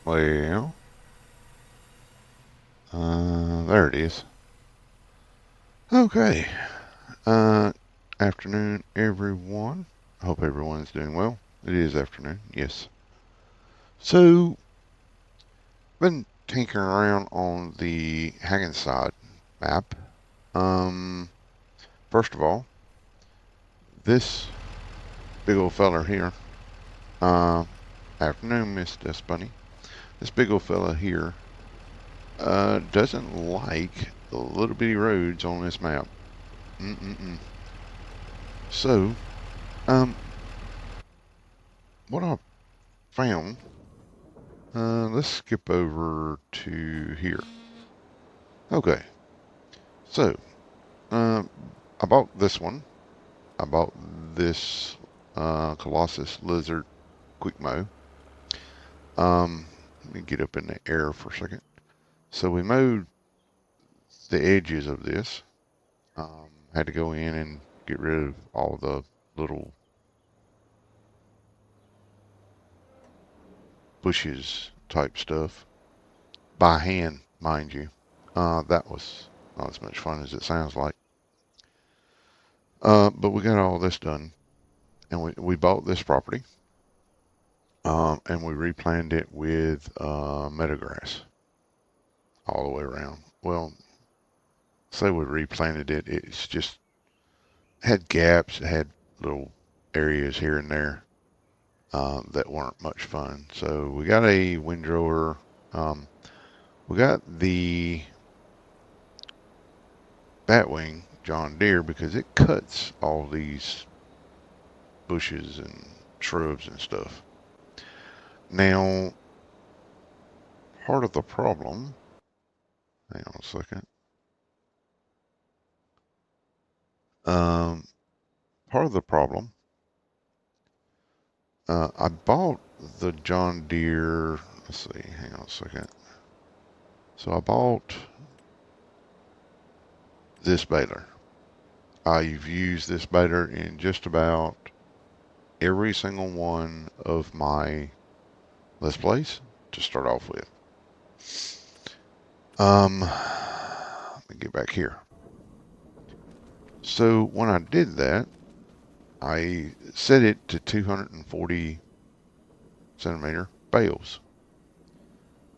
Well, there it is. Okay. Uh, Afternoon, everyone. I hope everyone's doing well. It is afternoon, yes. So, been tinkering around on the Hagenstedt map. Um, First of all, this big old feller here. Uh, Afternoon, Miss Dust Bunny. This big old fella here doesn't like the little bitty roads on this map. Mm-mm-mm. So, um, what I found, let's skip over to here. Okay, so, I bought this one. I bought this Colossus Lizard Quick Mow. Let me get up in the air for a second. So we mowed the edges of this. Had to go in and get rid of all the little bushes type stuff by hand, mind you. That was not as much fun as it sounds like. But we got all this done, and we bought this property, and we replanted it with meadow grass all the way around. Well, say we replanted it, it's just had gaps, it had little areas here and there that weren't much fun. So we got a windrower. We got the Batwing John Deere because it cuts all these bushes and shrubs and stuff. Now, part of the problem, hang on a second. Part of the problem, I bought the John Deere, let's see, hang on a second. So I bought this baler. I've used this baler in just about every single one of my Let's Plays to start off with. Let me get back here. So when I did that, I set it to 240 centimeter bales.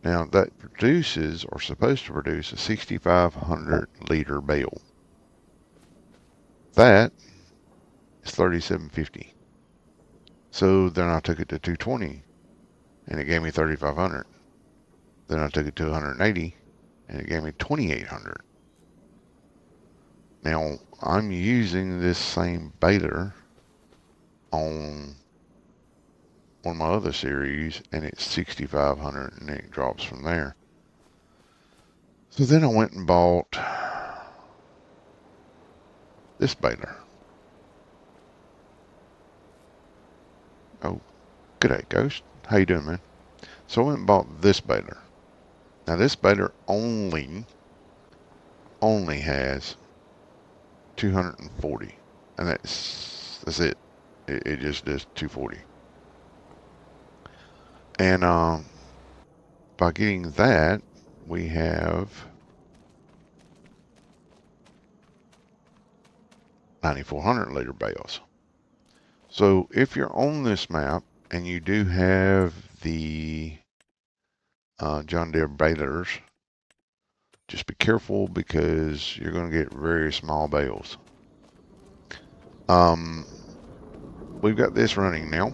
Now that produces, or supposed to produce, a 6,500 liter bale. That is 3,750. So then I took it to 220 and it gave me 3,500. Then I took it to 180 and it gave me 2,800. Now I'm using this same baler on one of my other series and it's 6,500 and it drops from there. So then I went and bought this baler. Oh, g'day Ghost. How you doing, man? So I went and bought this baler. Now this baler only has 240, and that's it. It just does 240. And by getting that, we have 9,400 liter bales. So if you're on this map and you do have the John Deere balers, just be careful because you're going to get very small bales. We've got this running now.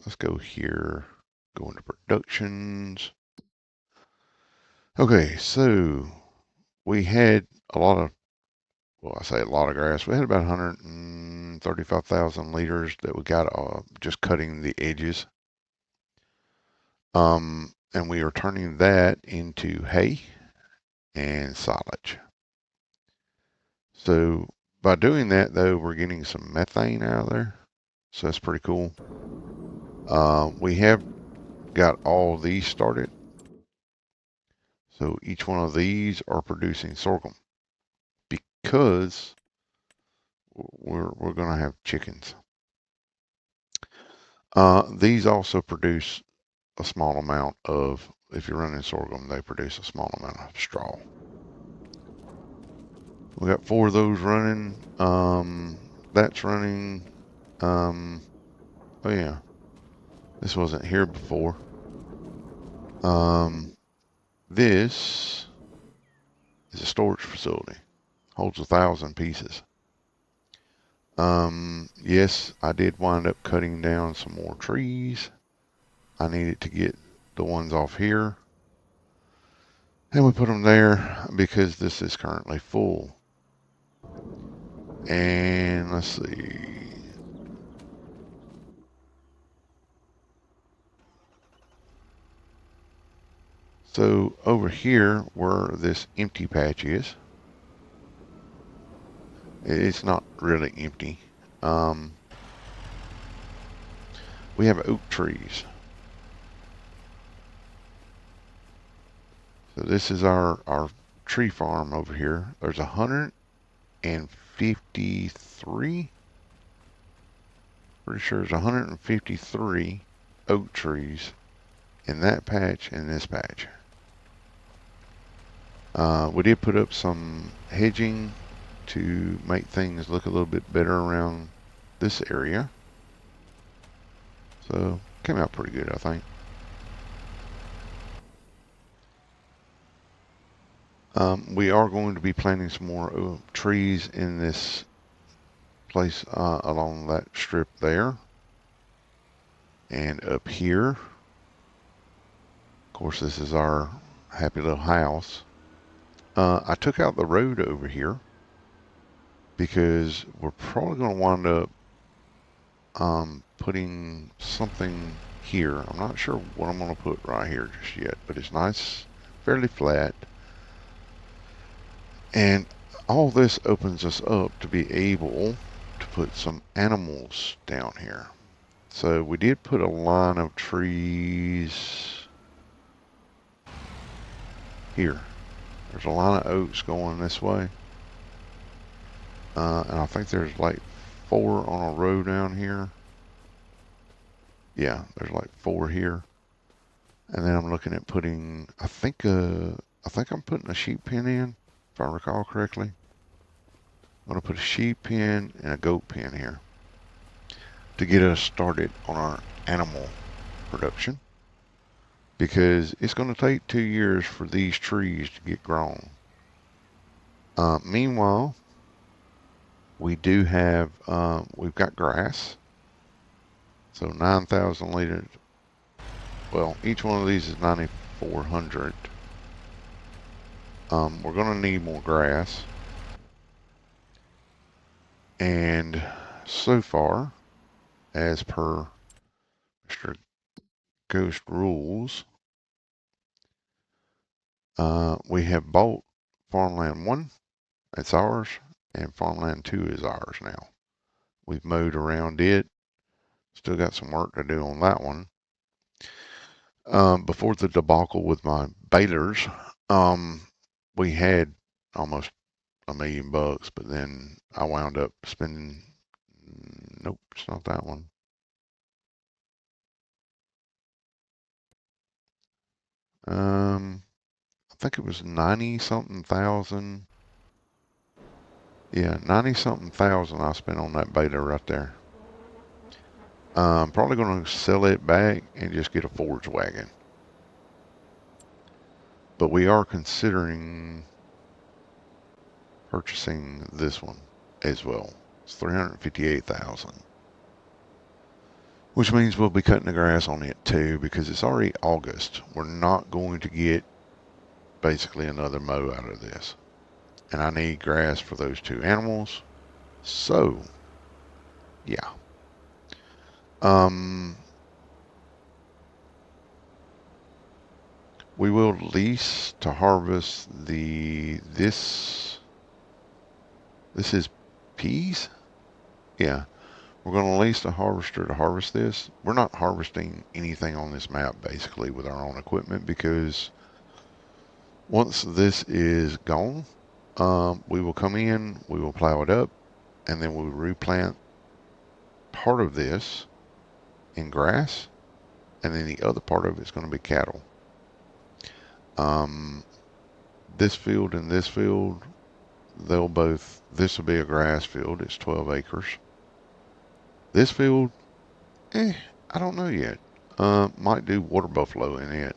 Let's go here, go into productions. Okay, so we had a lot of, well, I say a lot of grass. We had about 135,000 liters that we got just cutting the edges. And we are turning that into hay and silage. So by doing that, though, we're getting some methane out of there. So that's pretty cool. We have got all these started. So each one of these are producing sorghum because we're going to have chickens. These also produce a small amount of, if you're running sorghum, they produce a small amount of straw. We got 4 of those running. That's running. Oh yeah, this wasn't here before. This is a storage facility. Holds 1,000 pieces. Yes, I did wind up cutting down some more trees. I needed to get the ones off here. And we put them there because this is currently full. And let's see. So over here where this empty patch is, it's not really empty. We have oak trees. So this is our tree farm over here. There's 153. Pretty sure there's 153 oak trees in that patch and this patch. We did put up some hedging to make things look a little bit better around this area. So came out pretty good, I think. We are going to be planting some more trees in this place along that strip there. And up here, of course, this is our happy little house. I took out the road over here because we're probably going to wind up putting something here. I'm not sure what I'm going to put right here just yet, but it's nice, fairly flat. And all this opens us up to be able to put some animals down here. So we did put a line of trees here. There's a line of oaks going this way. And I think there's like 4 on a row down here. Yeah, there's like 4 here. And then I'm looking at putting, I think I'm putting a sheep pen in, if I recall correctly. I'm going to put a sheep pen and a goat pen here to get us started on our animal production, because it's going to take 2 years for these trees to get grown. Meanwhile, we do have, we've got grass. So 9,000 liters. Well, each one of these is 9,400. We're going to need more grass. And so far, as per Mr. Ghost rules, we have bought Farmland 1. It's ours. And Farmland 2 is ours now. We've mowed around it. Still got some work to do on that one. Before the debacle with my balers, we had almost $1 million, but then I wound up spending, nope, it's not that one. I think it was 90 something thousand. Yeah, 90 something thousand I spent on that beta right there. I'm probably going to sell it back and just get a forage wagon. But we are considering purchasing this one as well. It's 358,000. Which means we'll be cutting the grass on it too, because it's already August. We're not going to get basically another mow out of this. And I need grass for those 2 animals. So, yeah. We will lease to harvest this is peas? Yeah. We're going to lease a harvester to harvest this. We're not harvesting anything on this map basically with our own equipment, because Once this is gone, we will come in, we will plow it up, and then we'll replant part of this in grass, and then the other part of it's going to be cattle. This field and this field, this will be a grass field. It's 12 acres. This field, I don't know yet. Might do water buffalo in it.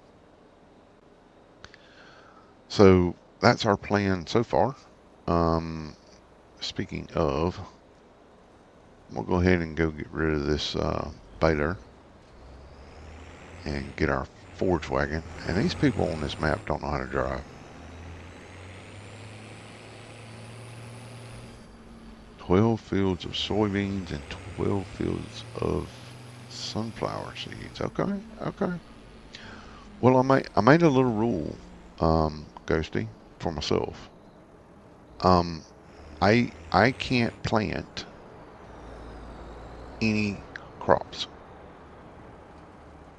So that's our plan so far. Speaking of, we'll go ahead and go get rid of this baler and get our forage wagon. And these people on this map don't know how to drive. 12 fields of soybeans and 12 fields of sunflower seeds. Okay, okay. Well, I made a little rule, Ghosty, for myself. I can't plant any crops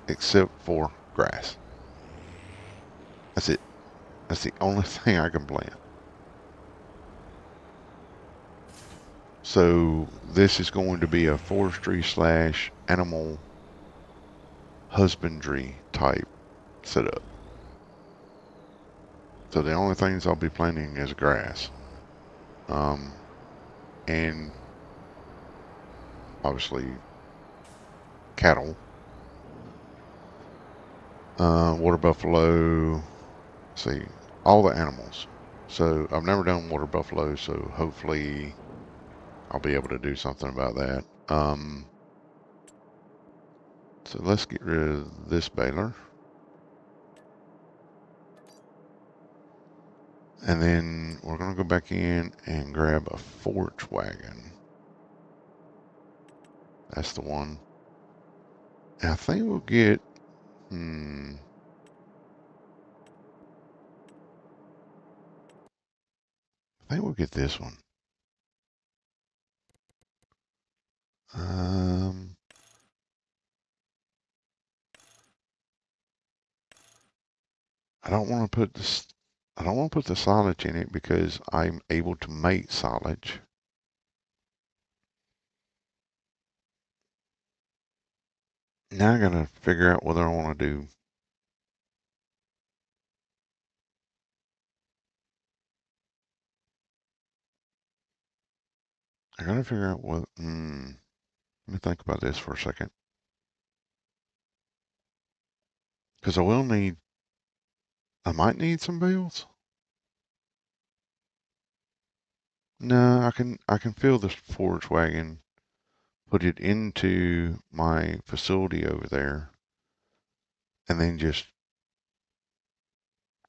except for grass. That's it. That's the only thing I can plant. So this is going to be a forestry / animal husbandry type setup. So the only things I'll be planting is grass. And obviously cattle. Water buffalo, see, all the animals. So I've never done water buffalo, so hopefully I'll be able to do something about that. So let's get rid of this baler. And then we're going to go back in and grab a forage wagon. That's the one. And I think we'll get, I think we'll get this one. I don't want to put this, I don't want to put the silage in it because I'm able to make silage. Now I gotta figure out whether I want to do. I gotta figure out what. Let me think about this for a second. Because I will need. I might need some bales. No, I can fill this forage wagon, put it into my facility over there, and then just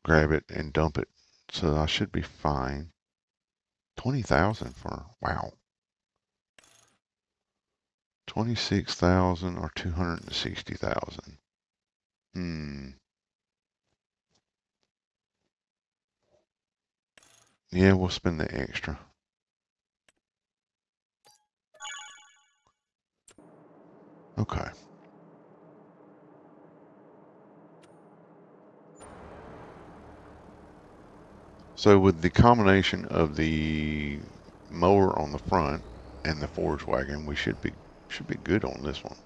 grab it and dump it. So I should be fine. 20,000 for, wow. 26,000 or 260,000. Yeah, we'll spend the extra. Okay. So with the combination of the mower on the front and the forage wagon, we should be good on this one.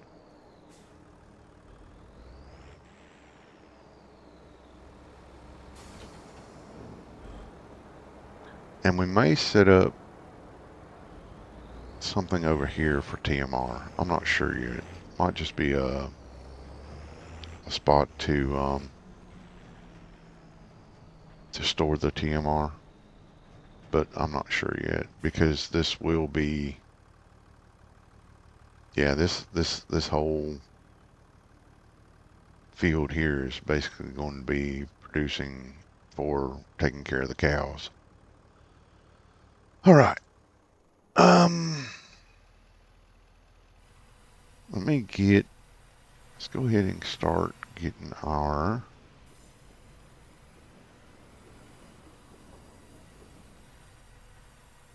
And we may set up something over here for TMR. I'm not sure yet. Might just be a spot to store the TMR, but I'm not sure yet because this will be, yeah, this whole field here is basically going to be producing for taking care of the cows. All right. Let me get, let's go ahead and start getting our,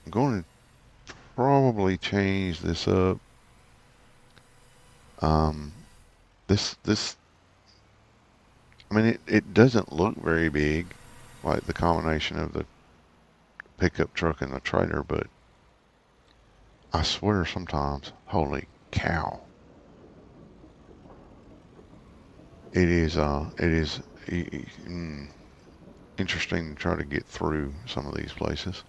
I'm going to probably change this up. I mean, it doesn't look very big. like the combination of the pickup truck and the trailer, but I swear sometimes, holy cow, it is interesting to try to get through some of these places.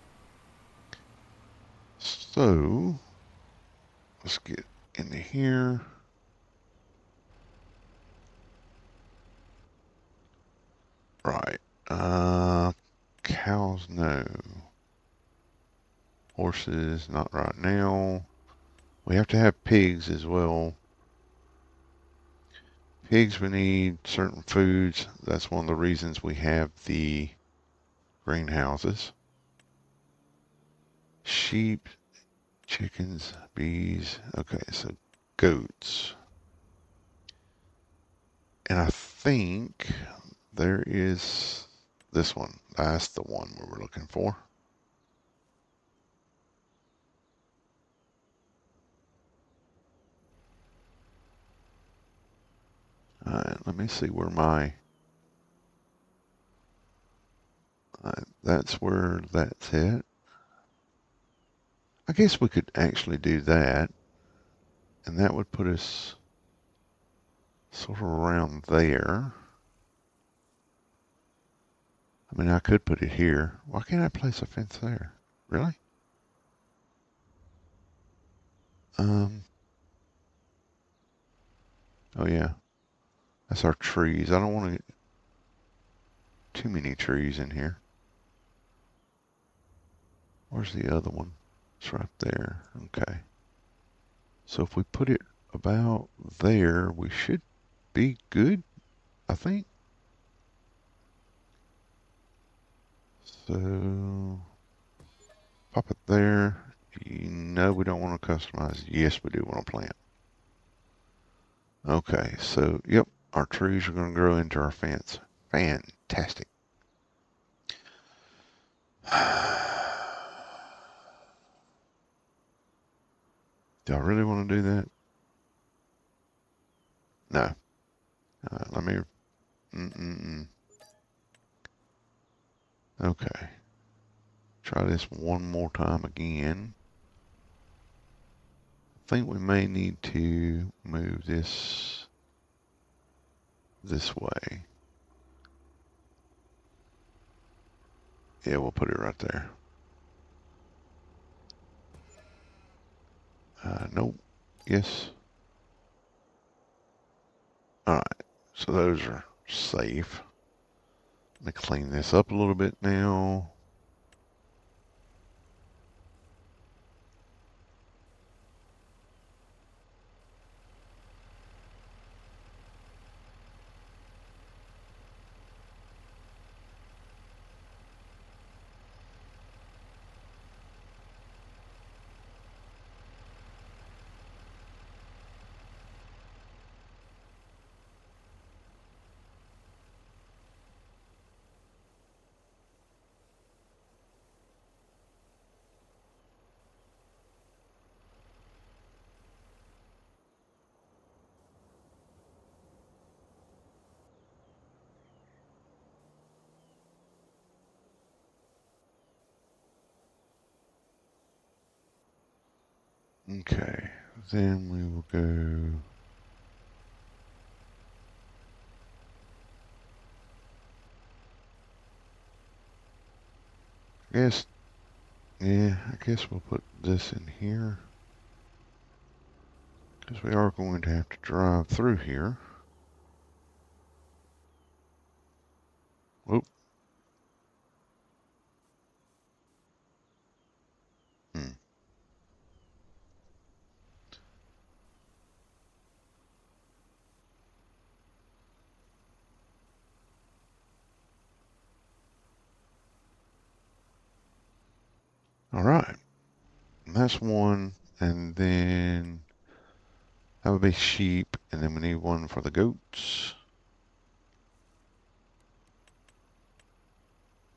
So let's get into here. Right. Cows, no. Horses, not right now. We have to have pigs as well. Pigs, we need certain foods. That's one of the reasons we have the greenhouses. Sheep, chickens, bees. Okay, so goats. And I think there is this one. That's the one we were looking for. Alright, let me see where my... that's where that's at. I guess we could actually do that. And that would put us sort of around there. I mean, I could put it here. Why can't I place a fence there? Really? Oh yeah. That's our trees. I don't want to get too many trees in here. Where's the other one? It's right there. Okay. So if we put it about there, we should be good, I think. So pop it there. No, we don't want to customize. Yes, we do want to plant. Okay, so yep, our trees are going to grow into our fence. Fantastic. Do I really want to do that? No. Let me... Okay. Try this one more time again. I think we may need to move this way. Yeah, we'll put it right there. Nope. Yes. Alright, so those are safe. Let me clean this up a little bit now. Okay, then we will go... I guess we'll put this in here. Because we are going to have to drive through here. Whoop. Alright. That's one. And then that would be sheep. And then we need one for the goats.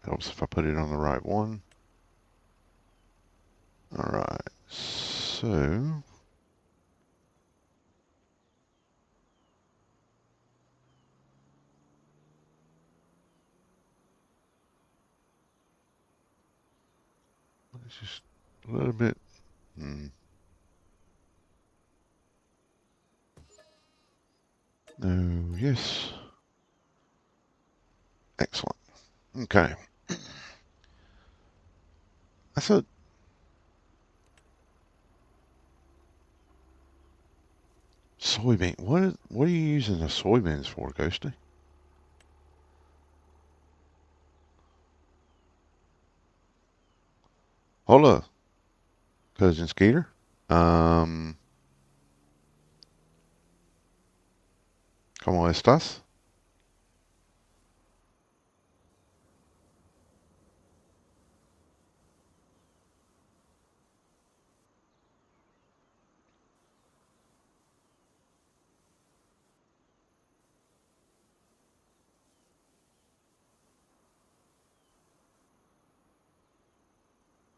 Helps if I put it on the right one. Alright. So... It's just a little bit. No, yes. Excellent. Okay. I thought soybean. What are you using the soybeans for, Ghosty? Hola, cousin Skeeter. ¿Cómo estás?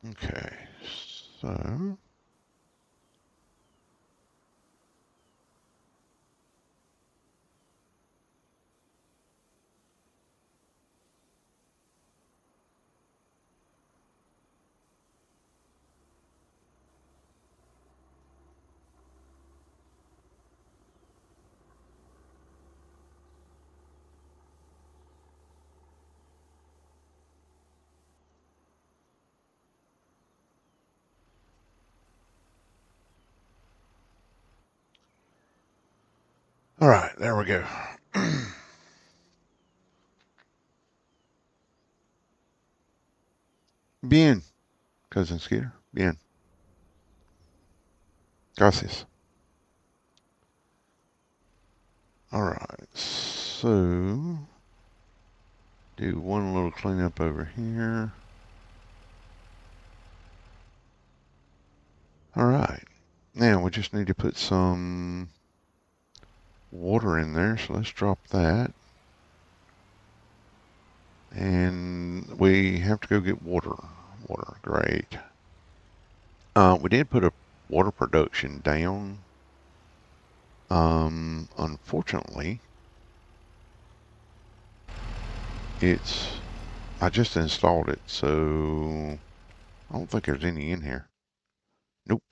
Okay, so all right, there we go. Bien, cousin Skeeter. Bien. Gracias. All right, so do one little cleanup over here. All right, now we just need to put some water in there, so let's drop that. And we have to go get water. Water, great. We did put a water production down. Unfortunately, I just installed it, so I don't think there's any in here. Nope.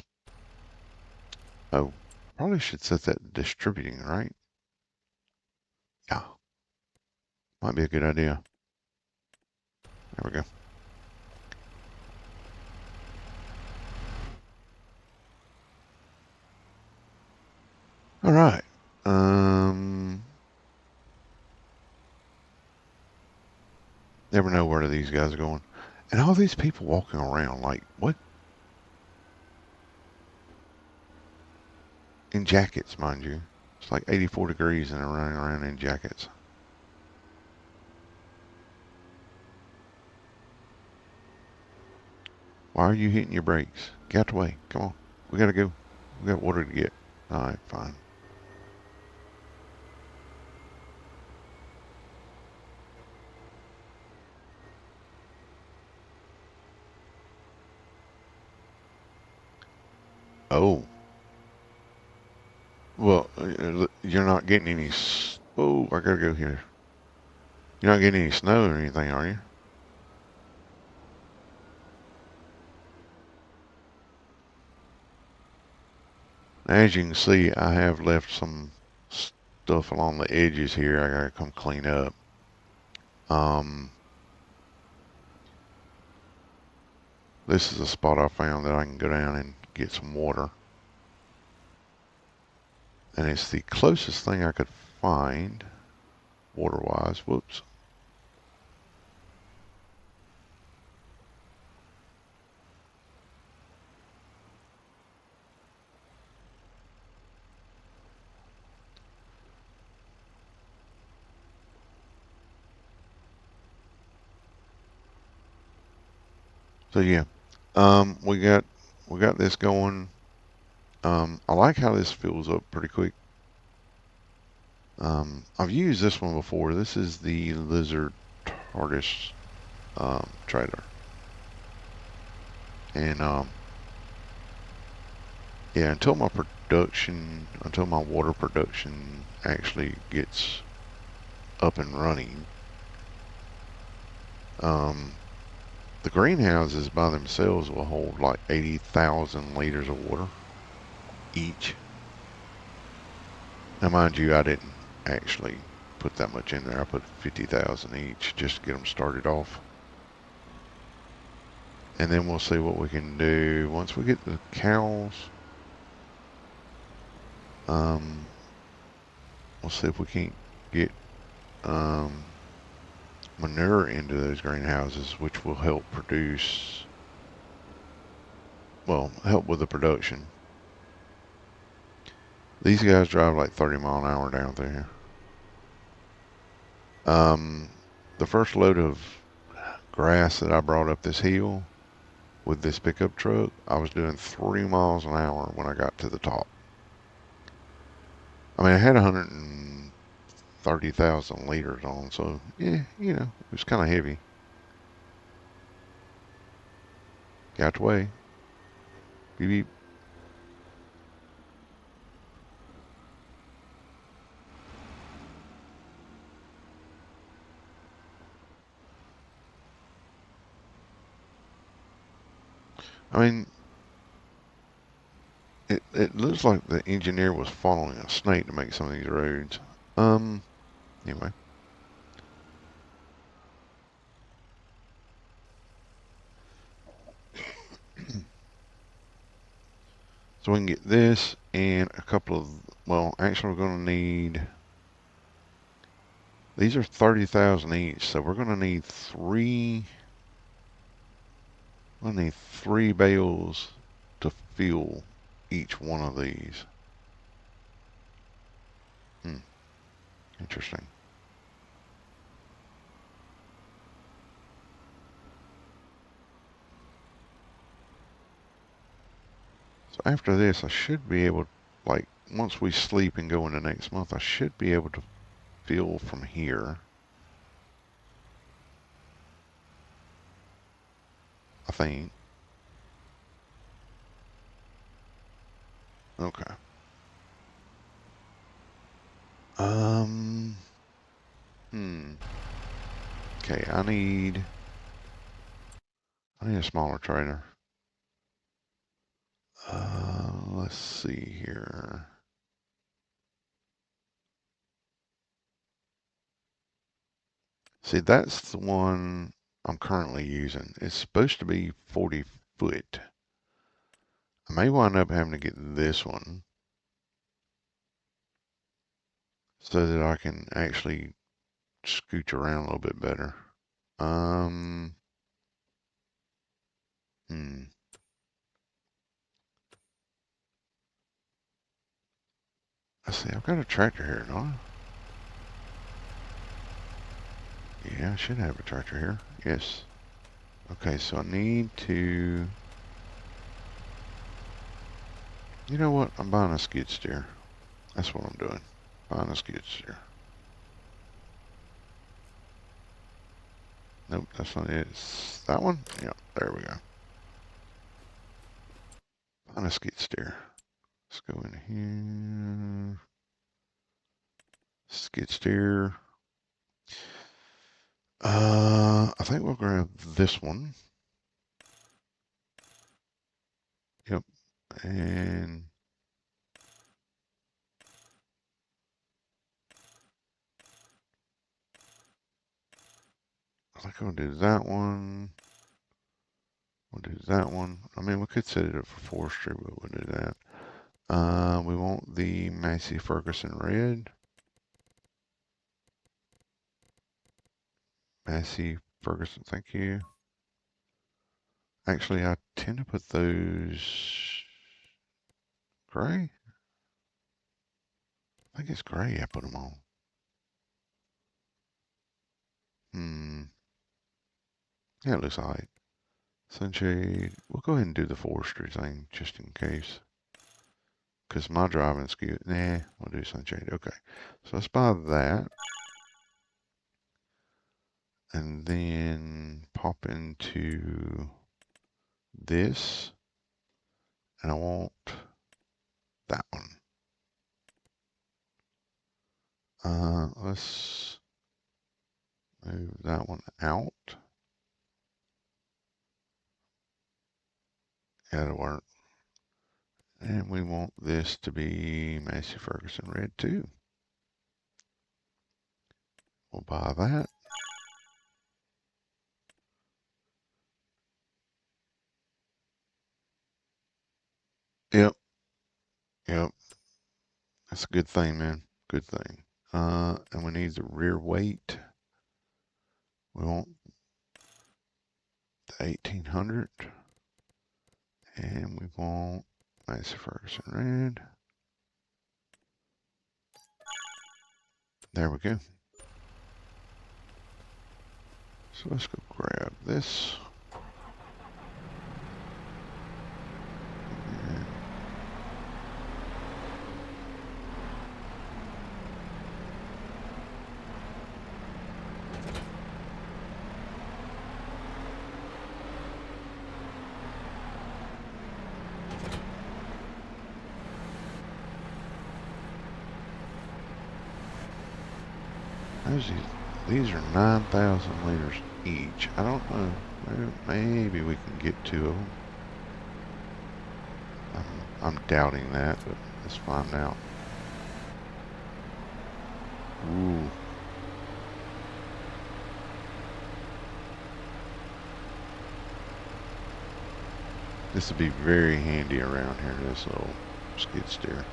Oh, probably should set that distributing, right? Yeah. Might be a good idea. There we go. All right. Never know where these guys are going. And all these people walking around, like, what? In jackets, mind you. It's like 84 degrees and they're running around in jackets. Why are you hitting your brakes? Get out the way. Come on. We gotta go. We got water to get. All right, fine. Oh. Well, you're not getting any. Oh, I gotta go here. You're not getting any snow or anything, are you? As you can see, I have left some stuff along the edges here. I gotta come clean up. This is a spot I found that I can go down and get some water. And it's the closest thing I could find water-wise. Whoops. So yeah, we got this going. I like how this fills up pretty quick. I've used this one before. This is the Lizard TARDIS trailer, and yeah, until my water production actually gets up and running, The greenhouses by themselves will hold like 80,000 liters of water each. Now, mind you, I didn't actually put that much in there. I put 50,000 each just to get them started off. And then we'll see what we can do once we get the cows. We'll see if we can't get manure into those greenhouses, which will help produce, well, help with the production. These guys drive like 30 mile an hour down through here. The first load of grass that I brought up this hill with this pickup truck, I was doing 3 miles an hour when I got to the top. I mean, I had 130,000 liters on, so yeah, you know, it was kind of heavy. Got the way. Beep beep. I mean, it looks like the engineer was following a snake to make some of these roads. Anyway. So we can get this and a couple of, well, actually we're going to need, these are 30,000 each, so we're going to need we'll need 3 bales to fill each one of these. Interesting. So after this, I should be able, like, once we sleep and go into next month, I should be able to fill from here. I think. Okay. Okay, I need a smaller trailer. Let's see here. See, that's the one I'm currently using. It's supposed to be 40 foot. I may wind up having to get this one so that I can actually scooch around a little bit better. Um, hmm. Let's see, I've got a tractor here, don't I? Yeah, I should have a tractor here. Yes. Okay, so I need to... You know what? I'm buying a skid steer. That's what I'm doing. Buying a skid steer. Nope, that's not it. It's that one? Yep, there we go. Buying a skid steer. Let's go in here. Skid steer. I think we'll grab this one. Yep. And I think I'll do that one. We'll do that one. I mean, we could set it up for forestry, but we'll do that. We want the Massey Ferguson red. Massey Ferguson, thank you. Actually, I tend to put those gray. I think it's gray I put them on. Yeah, it looks alright. Sunshade. We'll go ahead and do the forestry thing just in case. Because my driving skill. Nah, we'll do sunshade. Okay. So let's buy that. And then pop into this. And I want that one. Let's move that one out. That'll work. And we want this to be Massey Ferguson red too. We'll buy that. Yep. Yep. That's a good thing, man. Good thing. And we need the rear weight. We want the 1800. And we want Massey Ferguson red. There we go. So let's go grab this. These are 9,000 liters each. I don't know. Maybe we can get 2 of them. I'm doubting that, but let's find out. Ooh. This would be very handy around here, this little skid steer.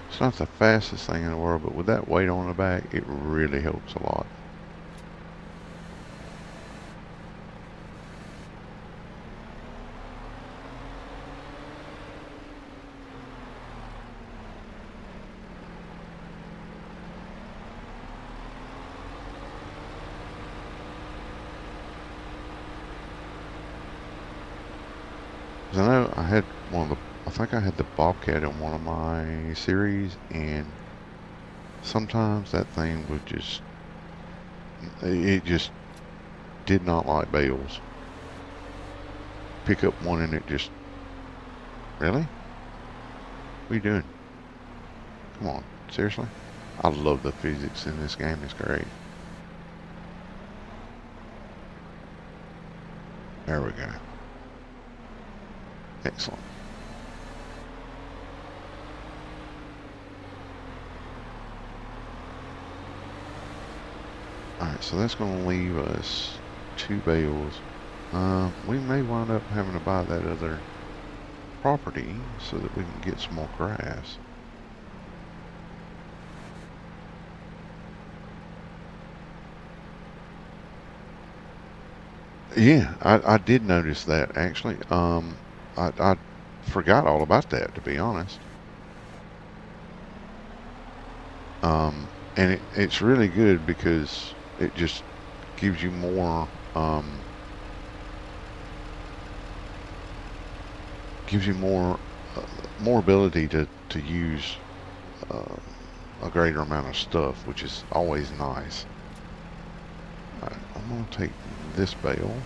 It's not the fastest thing in the world, but with that weight on the back, it really helps a lot. I know I had I think I had the Bobcat in one of my series, and sometimes that thing would it just did not like bales. Pick up one and it just, really? What are you doing? Come on, seriously? I love the physics in this game, it's great. There we go. Excellent. Alright, so that's going to leave us 2 bales. We may wind up having to buy that other property so that we can get some more grass. Yeah, I did notice that actually. I forgot all about that, to be honest. And it's really good because it just gives you more more ability to use a greater amount of stuff, which is always nice. Alright, I'm gonna take this bale.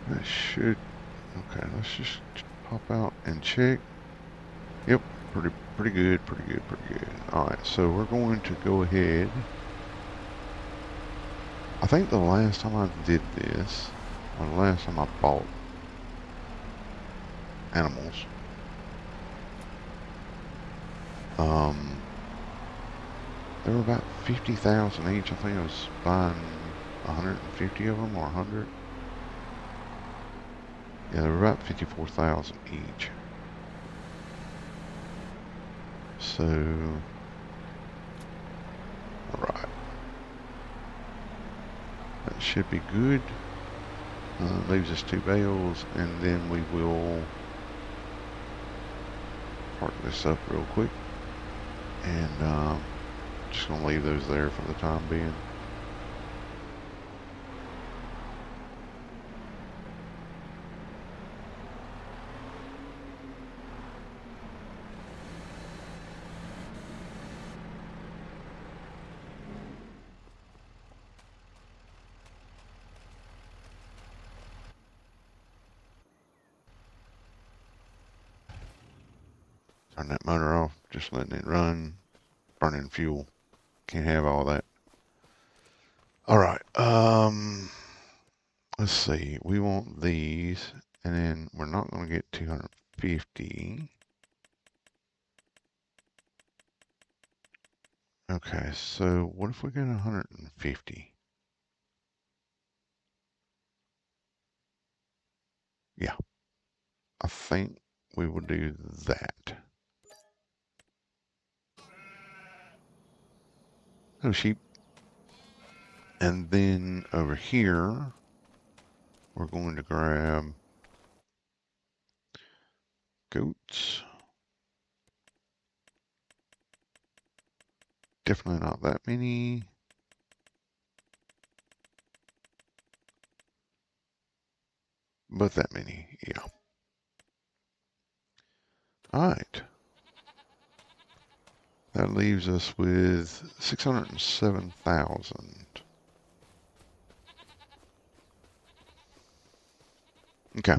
That should, okay, let's just pop out and check. Yep, pretty good. Alright, so we're going to go ahead. I think the last time I did this, or the last time I bought animals, they were about 50,000 each. I think I was buying 150 of them, or 100. Yeah, they were about 54,000 each. So, alright. That should be good. Leaves us 2 bales, and then we will park this up real quick, and just gonna leave those there for the time being. Turn that motor off, just letting it run, burning fuel. Can't have all that. All right, let's see. We want these, and then we're not going to get 250. Okay, so what if we get 150? Yeah, I think we will do that. Oh, sheep. And then over here, we're going to grab goats. Definitely not that many. But that many, yeah. All right. That leaves us with 607,000. Okay.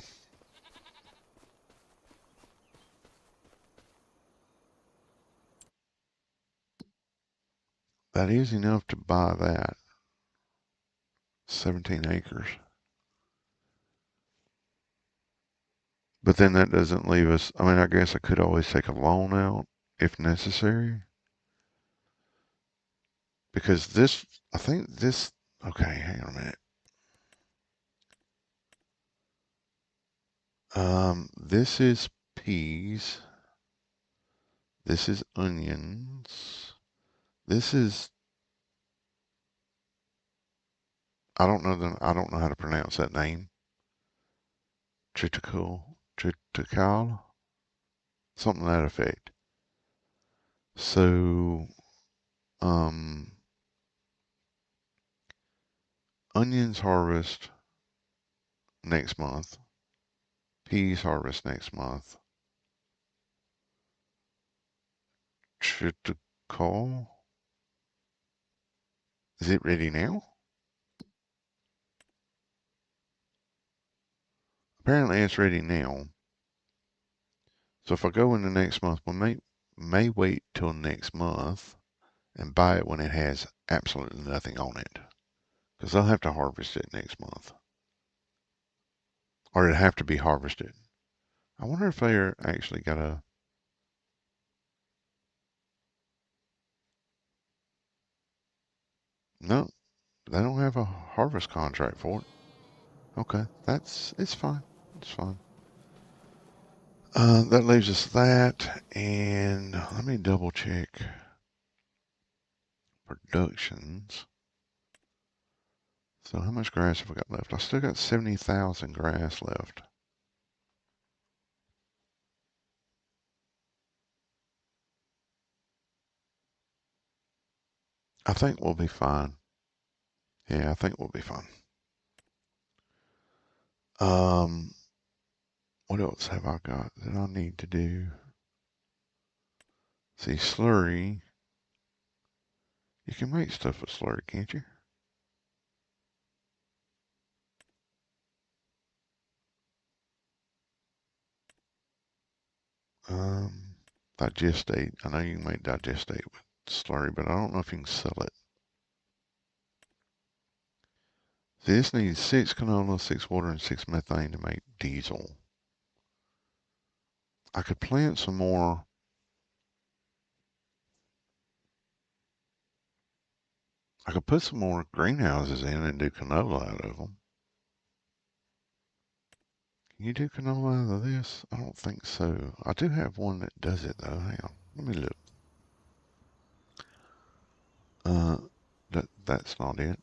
That is enough to buy that. 17 acres. But then that doesn't leave us, I mean, I guess I could always take a loan out if necessary. Because this, I think this, okay, hang on a minute. This is peas. This is onions. This is, I don't know how to pronounce that name. Triticale, something to that effect. So, onions harvest next month. Peas harvest next month. Triticale. Is it ready now? Apparently it's ready now. So if I go into next month, we may wait till next month and buy it when it has absolutely nothing on it. Because they'll have to harvest it next month. Or it'll have to be harvested. I wonder if they're actually got a... No, they don't have a harvest contract for it. Okay, it's fine. It's fine. That leaves us that, and let me double check productions. So how much grass have I got left? I still got 70,000 grass left. I think we'll be fine. Yeah, I think we'll be fine. What else have I got that I need to do? See, slurry. You can make stuff with slurry, can't you? Digestate. I know you can make digestate with slurry, but I don't know if you can sell it. See, this needs 6 canola, 6 water, and 6 methane to make diesel. I could plant some more. I could put some more greenhouses in and do canola out of them. Can you do canola out of this? I don't think so. I do have one that does it though. Hang on. Let me look. That's not it.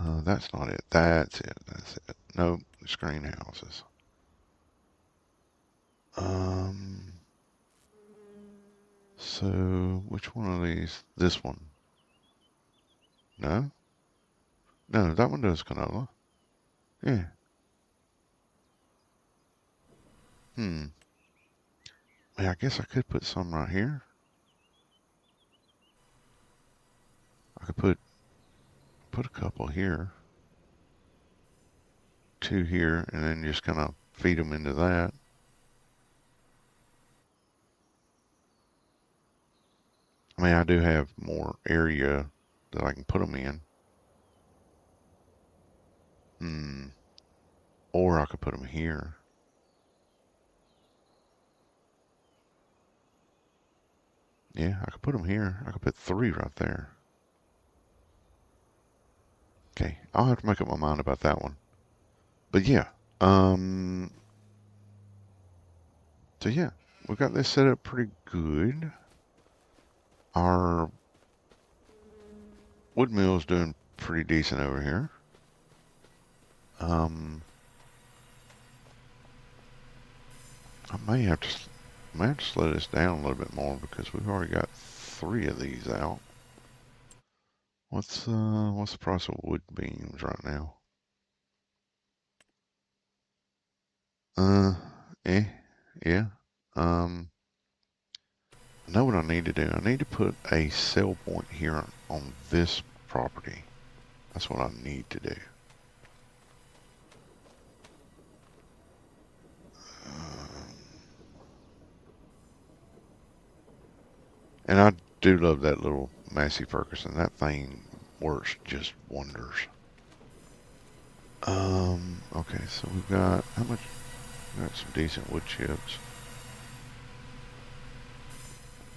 That's not it. That's it. That's it. Nope. It's greenhouses. So which one of these? This one. No? No, that one does canola. Yeah. Yeah, I guess I could put some right here. I could put a couple here. 2 here, and then just kind of feed them into that. I mean, I do have more area that I can put them in. Or I could put them here. Yeah, I could put them here. I could put 3 right there. Okay, I'll have to make up my mind about that one. But yeah, so yeah, we got this set up pretty good. Our wood mill's doing pretty decent over here. I may have to slow this down a little bit more because we've already got 3 of these out. What's the price of wood beams right now? Yeah. I know what I need to do. I need to put a sell point here on this property. That's what I need to do. And I do love that little Massey Ferguson. That thing works just wonders. Okay, so we've got, how much? We've got some decent wood chips.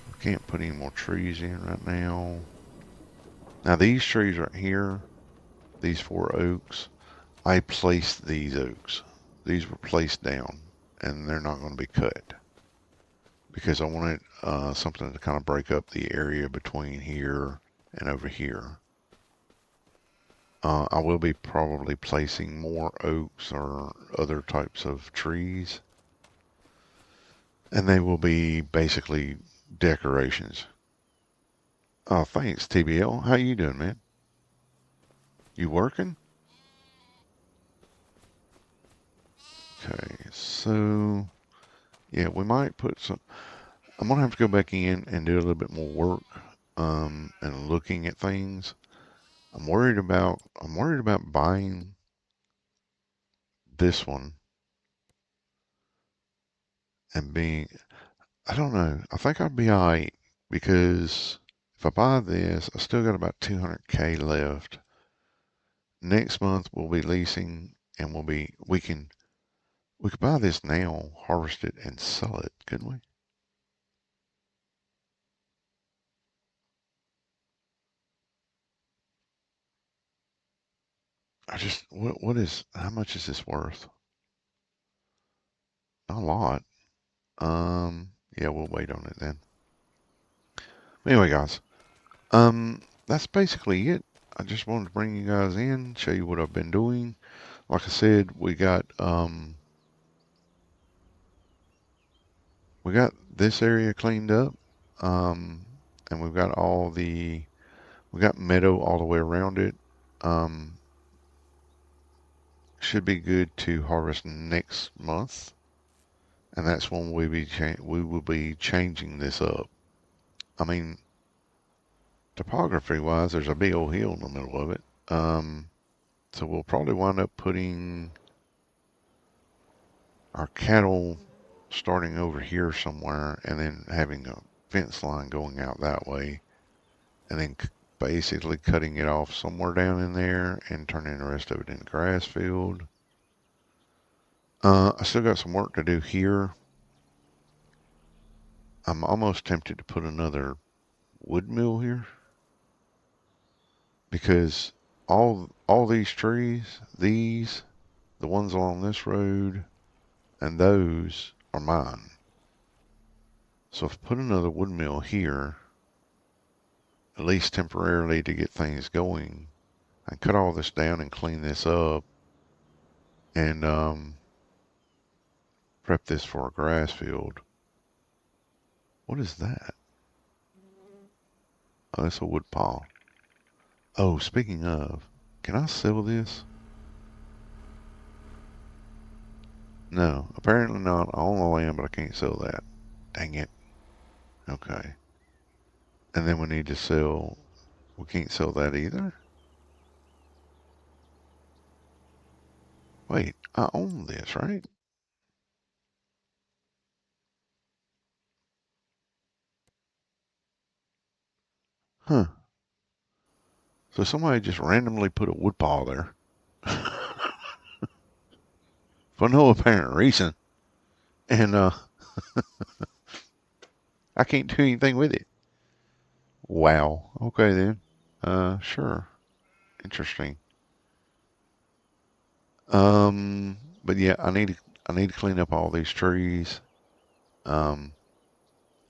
We can't put any more trees in right now. Now these trees right here, these 4 oaks, I placed these oaks. These were placed down and they're not going to be cut because I wanted something to kind of break up the area between here and over here. I will be probably placing more oaks or other types of trees, and they will be basically decorations. Oh, thanks, TBL. How you doing, man? You working? Okay, so yeah, we might put some. I'm gonna have to go back in and do a little bit more work, and looking at things. I'm worried about buying this one and being. I don't know. I think I'd be alright because if I buy this, I still got about 200K left. Next month we'll be leasing, and we could buy this now, harvest it, and sell it, couldn't we? What is, how much is this worth? Not a lot. Yeah, we'll wait on it then. Anyway, guys, that's basically it. I just wanted to bring you guys in, show you what I've been doing. Like I said, we got this area cleaned up, and we got meadow all the way around it. Um, should be good to harvest next month, and that's when we will be changing this up. I mean, topography wise, there's a big old hill in the middle of it. So we'll probably wind up putting our cattle starting over here somewhere and then having a fence line going out that way and then basically cutting it off somewhere down in there and turning the rest of it into grass field. I still got some work to do here. I'm almost tempted to put another wood mill here because all these trees, the ones along this road, and those are mine. So if I put another wood mill here, at least temporarily to get things going, I can cut all this down and clean this up and prep this for a grass field. What is that? Oh, that's a wood pile. Oh, speaking of, can I sell this? No, apparently not. I own the land, but I can't sell that. Dang it. Okay. And then we need to sell, we can't sell that either? Wait, I own this, right? Huh. So somebody just randomly put a wood pile there. For no apparent reason. And I can't do anything with it. Wow. Okay then. Sure. Interesting. But yeah, I need to clean up all these trees. Um,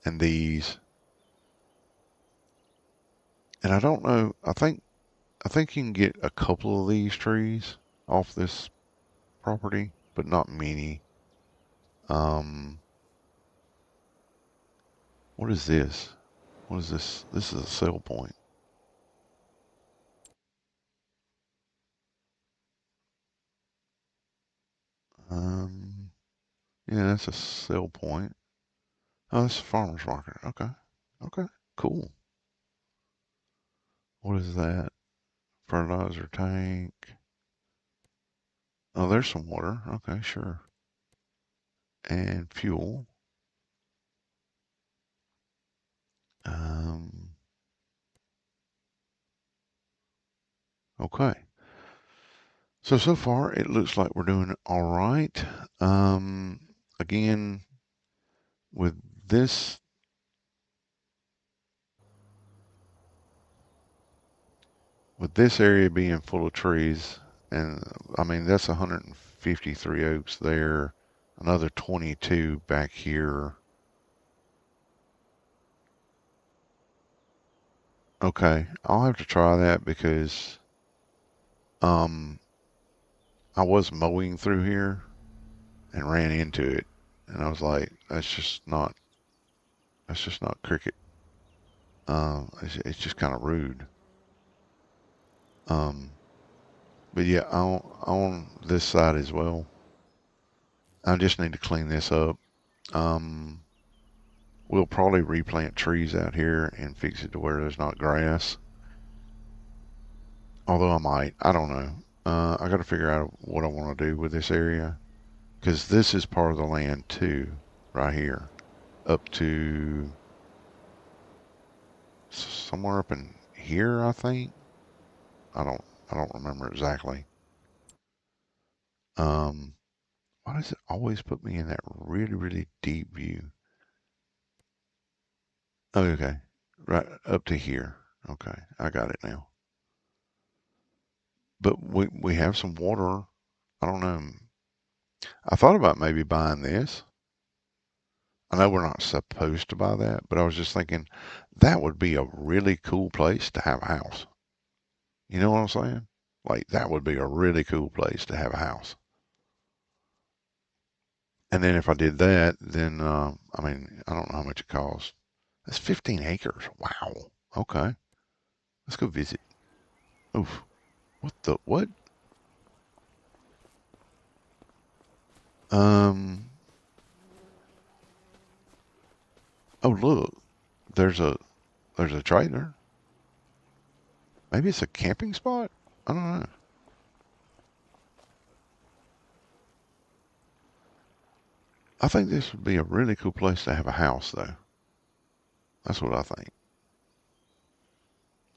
and these. And I don't know. I think you can get a couple of these trees off this property, but not many. Um, what is this? What is this? This is a sell point. Um, yeah, that's a sell point. Oh, that's a farmer's market. Okay. Okay. Cool. What is that? Fertilizer tank. Oh, there's some water. Okay, sure. And fuel. Um, okay. So far it looks like we're doing all right. Again, with this, with this area being full of trees, and I mean, that's 153 oaks there, another 22 back here. Okay, I'll have to try that because um, I was mowing through here and ran into it, and I was like, that's just not cricket. It's just kind of rude. Um, but yeah, on this side as well, I just need to clean this up. Um, we'll probably replant trees out here and fix it to where there's not grass. Although I might, I don't know. I got to figure out what I want to do with this area because this is part of the land too, right here, up to somewhere up in here, I think. I don't, I don't remember exactly. Um, why does it always put me in that really, really deep view? Oh, okay, right up to here. Okay, I got it now. But we have some water. I don't know. I thought about maybe buying this. I know we're not supposed to buy that, but I was just thinking that would be a really cool place to have a house. You know what I'm saying? Like that would be a really cool place to have a house. And then if I did that, then I mean, I don't know how much it costs. That's 15 acres. Wow. Okay. Let's go visit. Oof. What the what? Um. Oh look, there's a there's a trailer. Maybe it's a camping spot. I don't know. I think this would be a really cool place to have a house, though. That's what I think.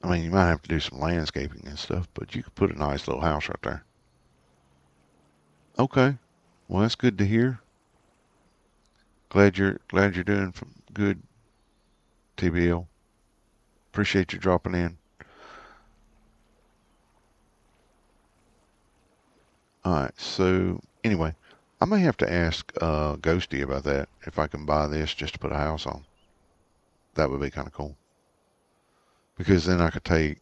I mean, you might have to do some landscaping and stuff, but you could put a nice little house right there. Okay. Well, that's good to hear. Glad you're doing good, TBL. Appreciate you dropping in. All right. So anyway, I may have to ask Ghosty about that if I can buy this just to put a house on. That would be kind of cool because then I could take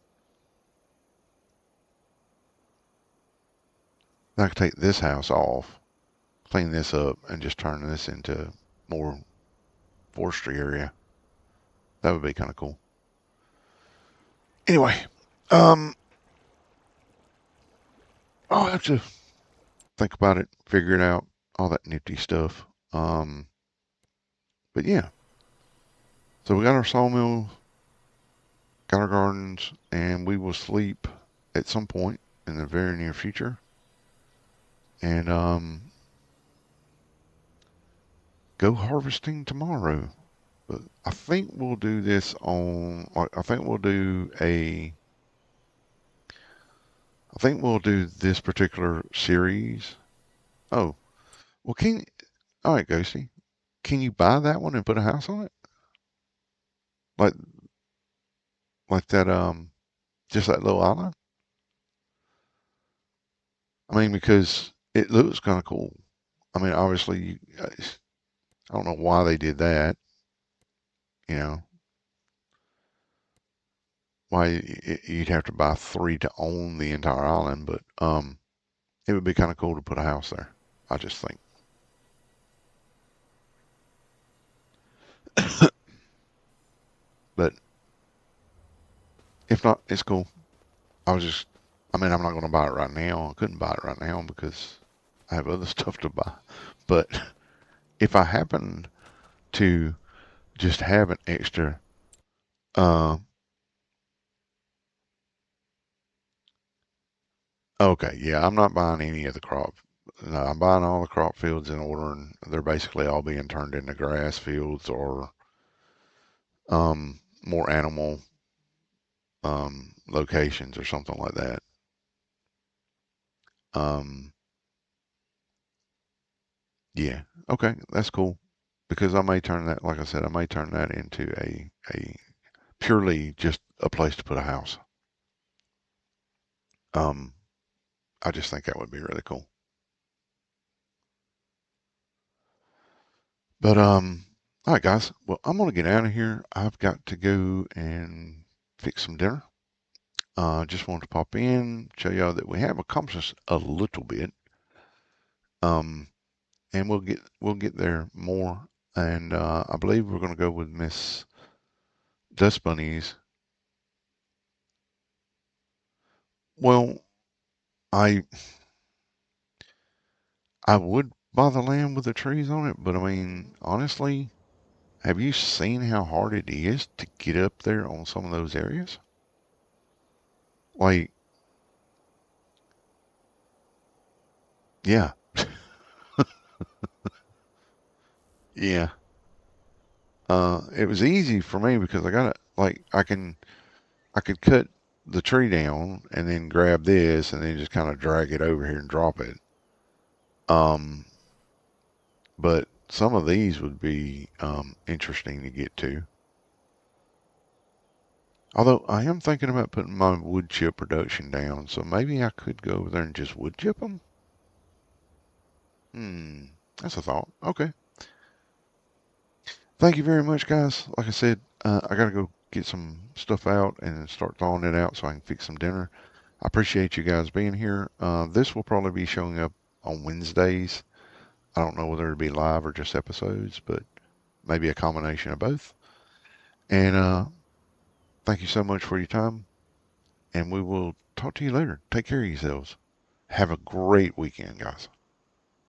Then I could take this house off, clean this up, and just turn this into more forestry area. That would be kind of cool. Anyway, um, I'll have to think about it, figure it out, all that nifty stuff. But yeah, so we got our sawmill, got our gardens, and we will sleep at some point in the very near future. And go harvesting tomorrow. But I think we'll do this on. I think we'll do a. I think we'll do this particular series. Oh, well, all right, Ghosty, can you buy that one and put a house on it? Like, like that, just that little island? I mean, because it looks kind of cool. I mean, obviously, I don't know why they did that. You know, why you'd have to buy three to own the entire island, but it would be kind of cool to put a house there. I just think. But if not, it's cool. I was just, I mean, I'm not going to buy it right now. I couldn't buy it right now because I have other stuff to buy. But if I happen to just have an extra, uh, okay, yeah, I'm not buying any of the crop. No, I'm buying all the crop fields in order, and they're basically all being turned into grass fields or more animal locations or something like that. Um, yeah, okay, that's cool because I may turn that, like I said, I may turn that into a purely just a place to put a house. Um, I just think that would be really cool. But all right, guys. Well, I'm gonna get out of here. I've got to go and fix some dinner. Just wanted to pop in, show y'all that we have accomplished a little bit. Um, and we'll get there more. And I believe we're gonna go with Miss Dust Bunnies. Well, I I would buy the land with the trees on it, but I mean, honestly, have you seen how hard it is to get up there on some of those areas? Like, yeah, yeah. It was easy for me because I got it. Like, I could cut the tree down and then grab this and then just kind of drag it over here and drop it. Um, but some of these would be interesting to get to. Although I am thinking about putting my wood chip production down, so maybe I could go over there and just wood chip them. Hmm, that's a thought. Okay. Thank you very much, guys. Like I said, I gotta go get some stuff out and start thawing it out so I can fix some dinner. I appreciate you guys being here. This will probably be showing up on Wednesdays. I don't know whether it'll be live or just episodes, but maybe a combination of both. And thank you so much for your time, and we will talk to you later. Take care of yourselves. Have a great weekend, guys.